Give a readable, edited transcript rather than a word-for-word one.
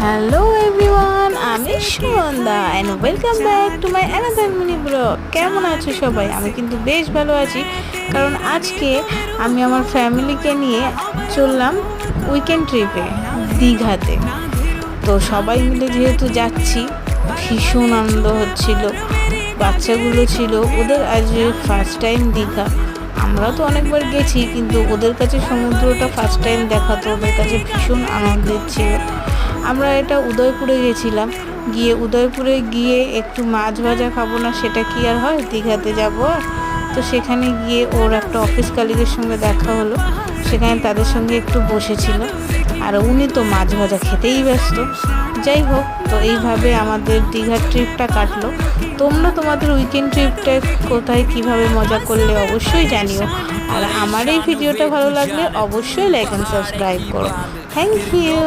Hello everyone, আমি Sunanda and welcome back to my another mini blog. কেমন আছো সবাই? আমি কিন্তু বেশ ভালো আছি, কারণ আজকে আমি আমার ফ্যামিলিকে নিয়ে চললাম উইকেন্ড ট্রিপে দীঘাতে। তো সবাই মিলে যেহেতু যাচ্ছি, ভীষণ আনন্দ হচ্ছিল। বাচ্চাগুলো ছিল, ওদের আজ ফার্স্ট টাইম দীঘা। আমরা তো অনেকবার গেছি, কিন্তু ওদের কাছে সমুদ্রটা ফার্স্ট টাইম দেখা, তো ওদের কাছে ভীষণ আনন্দের ছিল। আমরা এটা উদয়পুরে গেছিলাম, উদয়পুরে গিয়ে একটু মাছ ভাজা খাবো না, সেটা কি আর হয়, দীঘাতে যাবো আর। তো সেখানে গিয়ে ওর একটা অফিস কালিগের সঙ্গে দেখা হলো, সেখানে তাদের সঙ্গে একটু বসেছিল, আর উনি তো মাছ ভাজা খেতেই ব্যস্ত। যাই হোক, তো এইভাবে আমাদের দীঘার ট্রিপটা কাটলো। তোমরা তোমাদের উইকেন্ড ট্রিপটা কোথায় কিভাবে মজা করলে অবশ্যই জানিও। আর আমার এই ভিডিওটা ভালো লাগলে অবশ্যই লাইক অ্যান্ড সাবস্ক্রাইব করো। Thank you.